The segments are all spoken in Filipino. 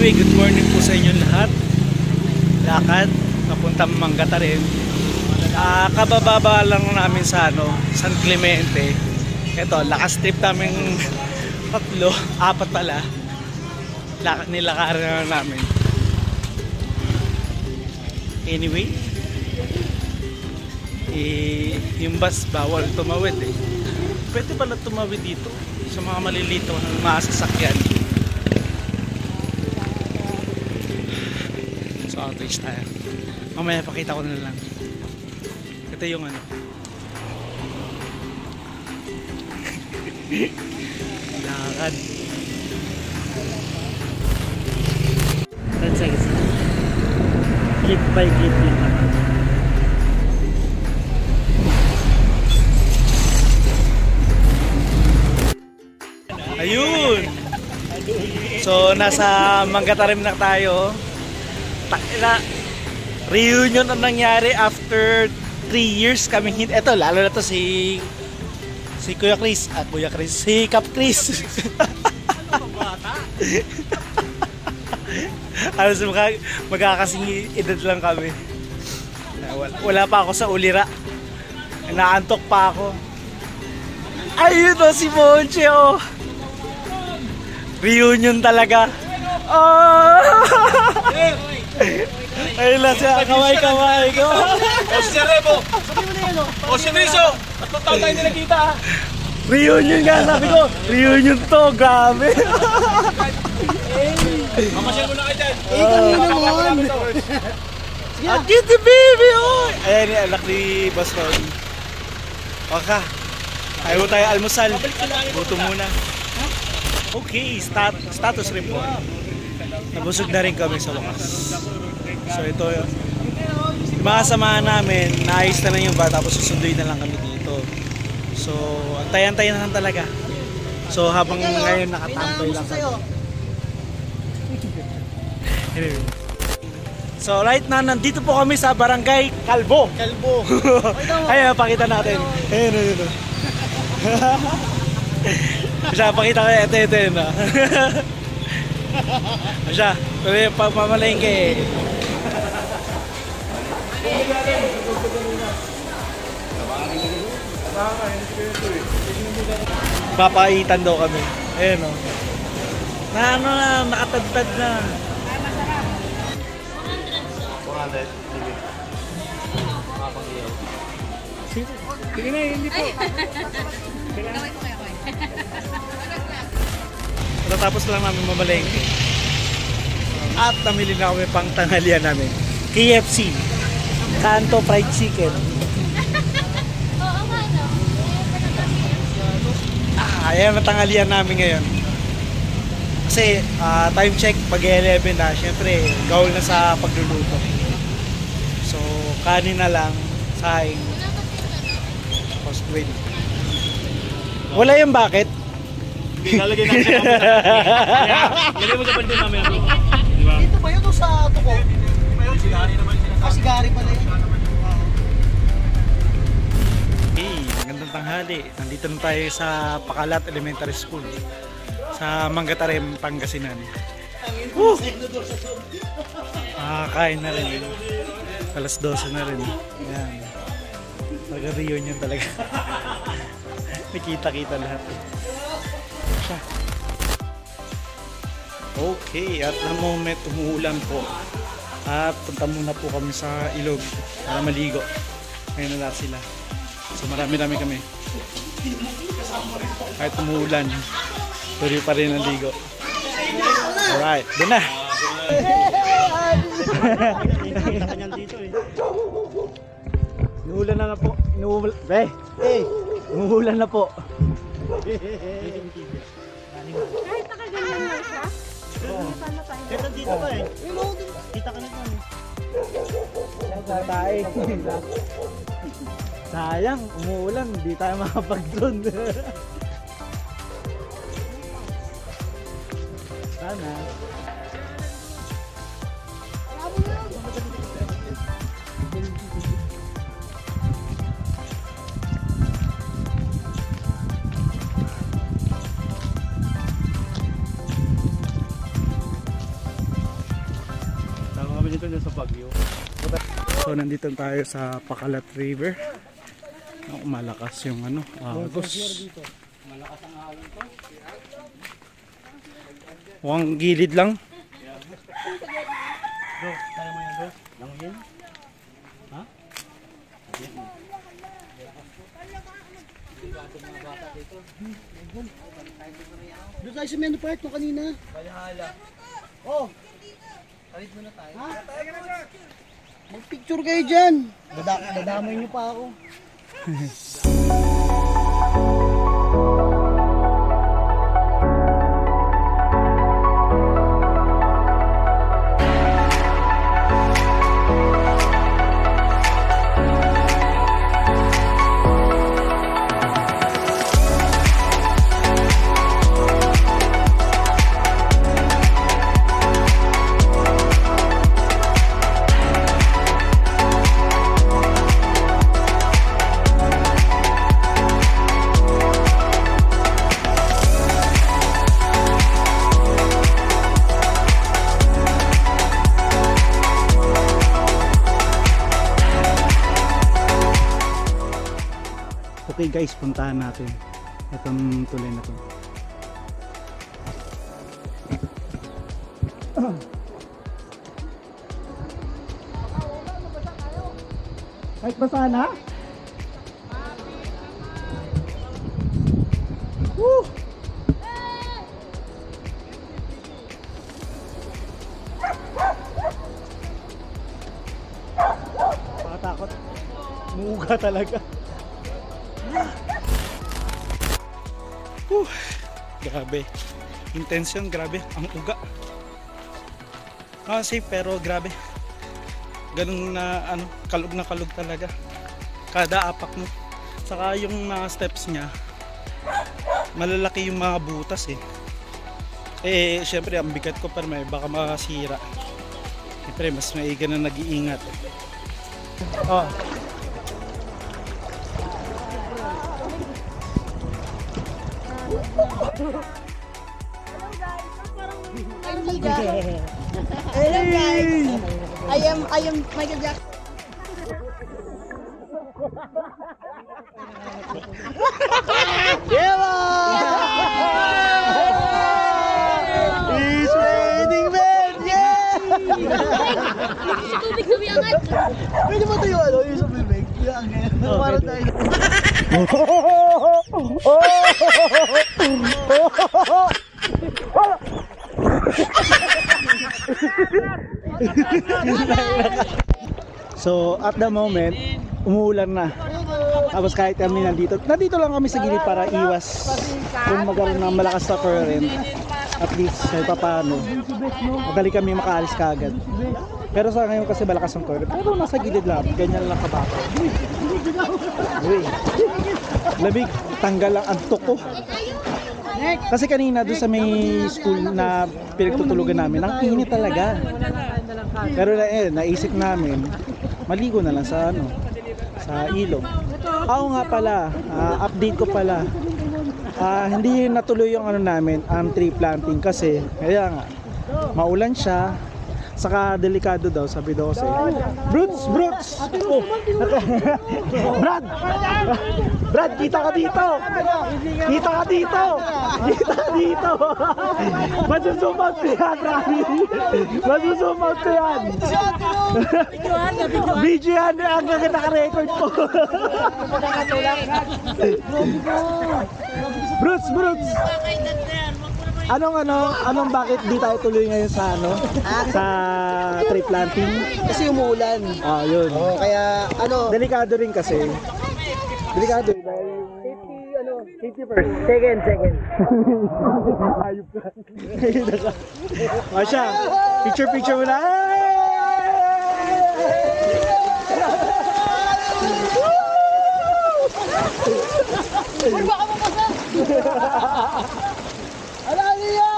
Anyway, good morning po sa inyo lahat. Lakad, papuntang Manggatarem. Kabababa lang namin sa San Clemente. Ito, lakas trip namin apat pala. Nilakaran na namin. Anyway, yung bus bawal tumawid eh. Pwede pala tumawid dito sa mga malilito ng mga sasakyan. So outage tayo. Mamaya pakita ko na lang. Ito yung lakad. 10 seconds. Clip by clip lang naman. Ayun! So nasa Manggatarem na tayo. Reunion ang nangyari after 3 years kaming hindi. Eto, lalo na to si Kuya Chris. Kuya Chris. Si Cap Chris. Alam sa magkakasing edad lang kami. Wala pa ako sa ulira. Naantok pa ako. Ayun o, si Monche o. Reunion talaga. Oh! Ayun lang siya. Kaway-kaway ko. O si Rebo. O si Rizzo. At taon tayo nila kita. Reunion nga, sabi ko. Reunion to, grabe. Mamasyal mo na kayo dyan. Kanina naman. Ang cute baby, oh! Ayan yung anak ni Baston. Waka. Ayaw tayo almusal. Buto muna. Okay, status report. Nabusog na rin kami sa wakas. So ito yun. Yung mga samahan namin, naayos na lang yung bata, tapos susunduin na lang kami dito. So, antayan-tayan na lang talaga. So habang ngayon nakatambay lang kami. Anyway. So right now, nandito po kami sa Barangay Calbo. Ayun, pakita natin. Ayun. Siya, pakita kayo. Ito yun. Siya, ito yung pagmamalengke. Papaitan daw kami. Ayun o. Nakatadtad na. 400. Sige na, hindi po. Tapos lang namin mamalengke. At namili na kami pang tanghalian namin. KFC. Kanto Fried Chicken. Ayan ang tanghalian namin ngayon. Kasi time check pag 11 na. Siyempre, gaul na sa pagluluto. So, kanin na lang. Saing. Post win. Wala yung bakit? Lalagay namin sa kamera. Lagay mo sa bando namin. Diba? Dito ba yun o sa tuko? Sigari naman sila. Sigari pala yun. Hey, magandang tanghali. Nandito na tayo sa Pakalat Elementary School sa Manggatarem, Pangasinan. Kain na rin. Alas 12 na rin. Ayan. Nag-reunion talaga. Nakita-kita lahat. Okay, at the moment umuulan po. At punta muna po kami sa ilog para maligo. Ngayon na lahat sila. So marami kami. Kahit umuulan, tuloy pa rin ang ligo. Alright, doon na. Inuulan na po. Umuulan na po. Kahit nakaganyan na siya? Kaya dito pa eh. Kita ka nito. Sayang, umuulan. Hindi tayo makapag-drone. Sana. dito niya sa Baguio. So nandito tayo sa Pakalat River. Oh, malakas yung ano, agos. Malakas ang alon to. Mukhang gilid lang. Bro, kaya mo yan bro? Langin? Ha? Doon tayo sa menu part mo kanina. Balahala. Oh, Kalit muna tayo. ha? Mag-picture kayo dyan. Dadamay niyo pa ako. Okay guys, puntahan natin itong tulay na to. Kahit basa na? Woo! Pakatakot. Muuga talaga. Grabe. Intense yun, grabe. Ang uga. Safe pero grabe. Ganun na ano, kalug na kalug talaga. Kada apak mo. Saka yung mga steps niya, malalaki yung mga butas eh. Syempre ang bigat ko pero may baka makasira. Syempre mas maiga na nag-iingat. Oh. Hello guys. I am Michael Jackson. It's raining men! Yeah! Tubig lumiangat. Pwede ba tayo ano? Yung sa bibig? Yung ganyan. Para tayo. So at the moment, umuulan na. Tapos kahit kami nandito lang kami sa gilid para iwas kung magkaroon ng malakas na current. At least kahit paano, madali kami makaalis kaagad. Pero sa ngayon kasi malakas ang current. Pero nasa gilid lang, ganyan lang kabaka. Uy, lamig, tanggal lang ang tuko. Kasi kanina doon sa may school na pinagtutulugan namin, ang init talaga. Pero naisip namin, maligo na lang sa ano, sa ilog. Nga pala, update ko pala. Hindi natuloy yung ano namin, tree planting kasi kaya nga maulan siya. Saka delikado daw, sabi daw kasi. Broods! Oh. Brad, kita ka dito! Kita ka dito! Kita ka dito! Masusumat ko yan, Rami! Masusumat ko yan! Video yan, ang naka-record po! Broods! Anong bakit di tayo tuloy ngayon sa ano? Sa tree planting? Kasi umuulan. Yun. Oh, kaya ano? Delikado rin kasi. Delikado dahil safety first. Second. Ayup ka. Masya, picture mo na. Baka mapasa! Ala, Lia!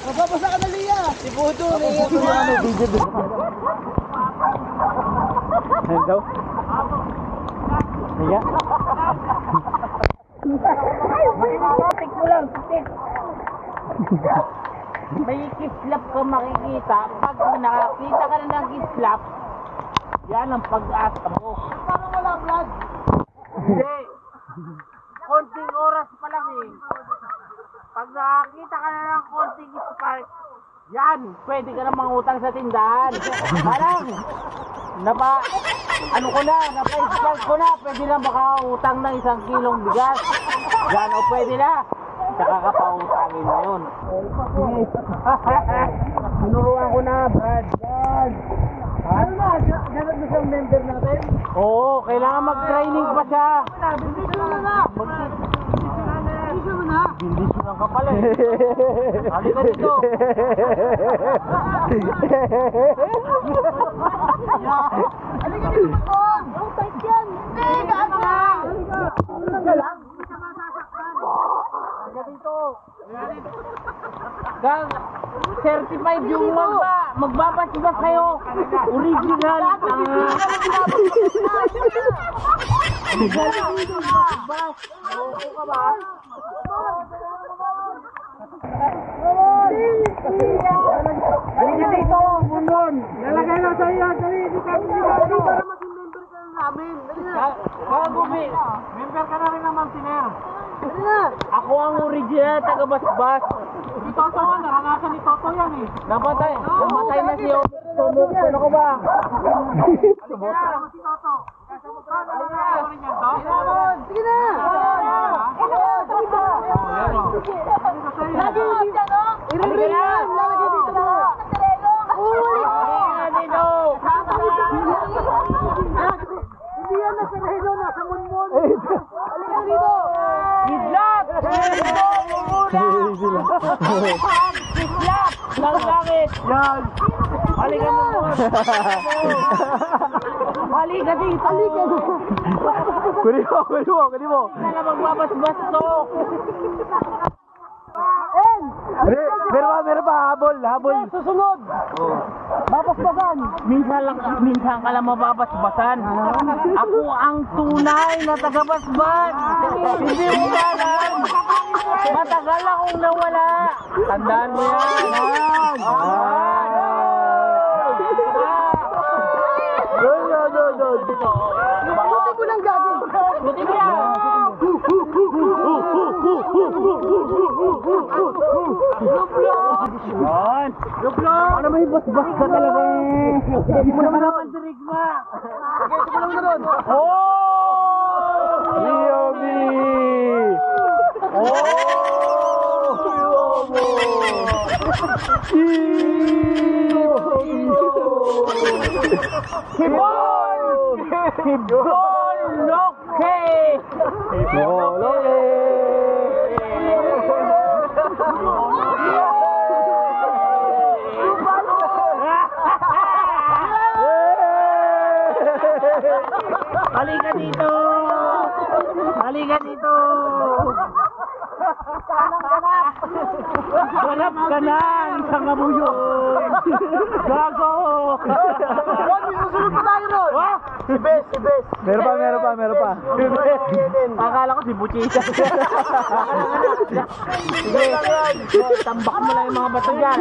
Mapapasa ka na, Lia! Si Budo, Lia! Video doon. Ayan daw. Hiya. Topic mo lang, may kislap ka makikita. Pag nakakita ka na ng kislap, yan ang pag-asa mo. Parang wala vlog. Hindi. Konting oras pa lang eh. Pag nakakita ka na ng konting spark, yan, pwede ka na mangutang sa tindahan. Parang, napa-spark ko na, pwede na makautang ng 1 kilong bigas. Yan o pwede na. Tsaka kapautangin mo yun. Tinuruan ko na, Brad. Ano na? Ganap na siyang member natin? Oo, kailangan mag-training pa siya. Bindisyon mo na. Bindisyon ka pala eh. Halika dito. Halika dito po. Ang tight yan. Hindi, gaan ka. Halika lang. Hindi ka masasaktan. Halika dito. Gang, certified yung magbabasbas kayo. Original. Halika dito, Bundon. Nalagay na sa iyo. Dali para maging member ka namin. Kagumi, member ka na rin naman, Tiner. Ako ang original taga-basbas. Si Toto nga, naranasan ni Toto yan eh. Namatay na siya. Ano ko ba? Sige na, si Toto. Sige na! Lalagay dito! Hindi yan nasa relo, nasa munmon. Halika dito! Gidlat! Gidlat! Ng langit! Yan! Halika mo! Halika dito! Halika dito! Kunin mo! Sana magbabasbas to! Meron pa, habol. Susunod. Babasbasan. Minsan ka lang mababasbasan. Ako ang tunay na tagabasbas. Hindi mo alam. Matagal akong nawala. Tandaan mo yan. Buti mo lang gagawin. Buti mo yan. Yan! Ano may basbas ka talaga eh? Hindi mo naman naman dirigma! Sige, ito mo lang na doon! Oh! Yomi! Oh! Hibol! Hibol! Loke! Hibol! Loke! Halika dito! Halika dito! Ganap ka na! Isang abuyon! Gago! Susunod pa tayo ron! Si Bes! Meron pa! Akala ko si Buchita. Sige, tambak mo lang yung mga bato dyan.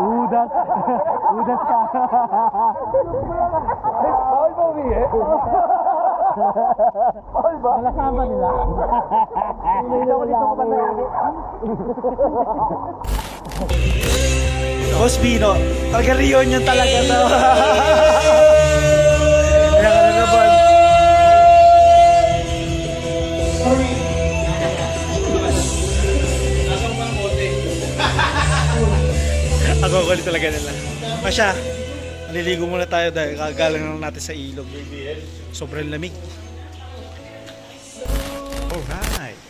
Udas ka. Bawal ba uwi eh? Bawal ba? Nalasama nila. Hindi ako dito kapatay. Boss Bino, pag-reunion talaga to. Kaya ka na naman. Ako kulit talaga nila. Masya, naliligo muna tayo dahil kagalang lang natin sa ilog. Sobrang lamig. Alright.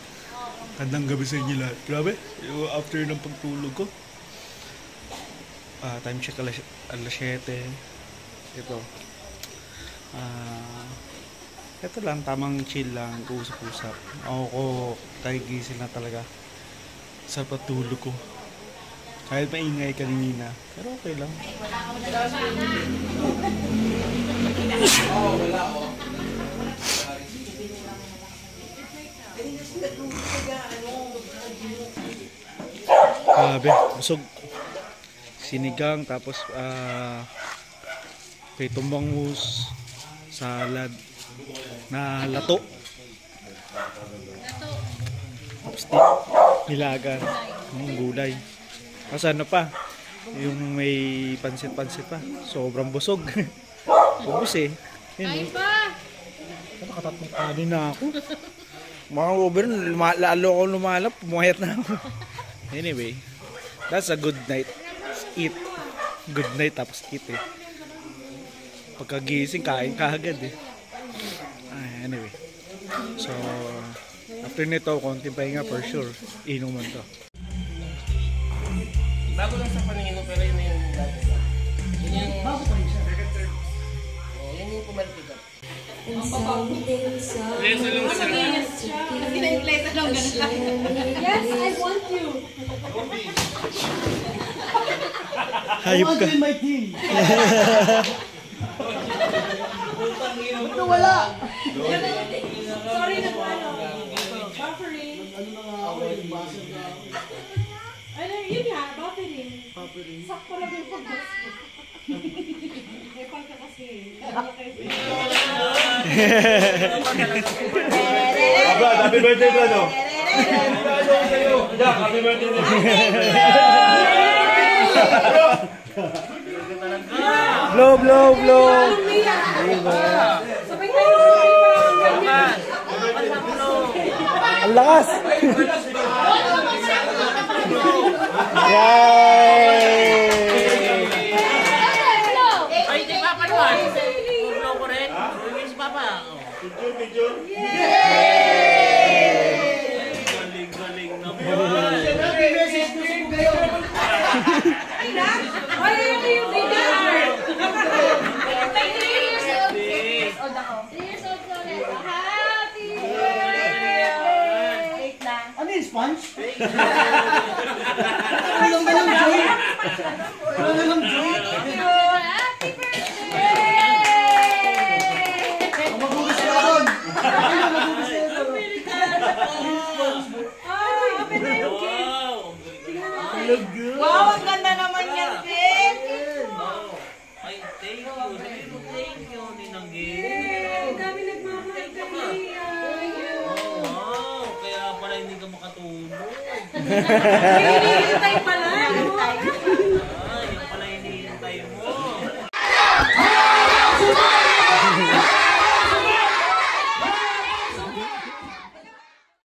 Gandang gabi sa inyo lahat. Grabe, after ng pagtulog ko. Time check alas 7. Ito. Ito lang, tamang chill lang, usap-usap. Ako kagigising na talaga sa patulog ko. Kahit maingay kanina, pero okay lang. Grabe, busog. Sinigang, tapos pritong bangus, salad, na lato. Tapos nilaga, gulay. Tapos ano pa, yung may pansit-pansit pa. Sobrang busog. Ubus eh. Yun, nakatatlong kanin na ako. Mga over, lalo ako lumalap, pumayat na ako. Anyway, that's a good night. Eat. Good night tapos eat eh. Pagkagising, kain ka agad eh. Anyway. So, after nito, konting pahinga for sure. Inuman to. Bago lang sa paningin mo, pero yun na yung dati. Yun yung... Bago pa rin siya. Yun yung pumalitigat. Yes, I want you. Hayop ka. Ito wala! Sorry na po, ano. Buffering. Ano, yun nga, buffering. Sakto lang yung pag-gas mo. May pagka kasi. Happy birthday, brado. Happy birthday. Blow, blow, blow. Sabay tayo sa Ang lakas. Yay! Ay, di Papa naman. Blow ko rin. Blow si Papa. Picture. Galing na po. Ay, ayun yung bigay! 3 years old. 3 years old ko ulit. Happy birthday! Wait lang. Ano yung sponge? Ano ba ng joy? Ano ng joy? Happy birthday! Magugas ka doon! Magugas ka doon! Open na yung cake. Wow, ang ganda naman yan, Ben! Ay, thank you, Ninanggi. Ang dami nagmamahal kami. Wow, kaya pala hindi ka makatulog. Hinihintay pala.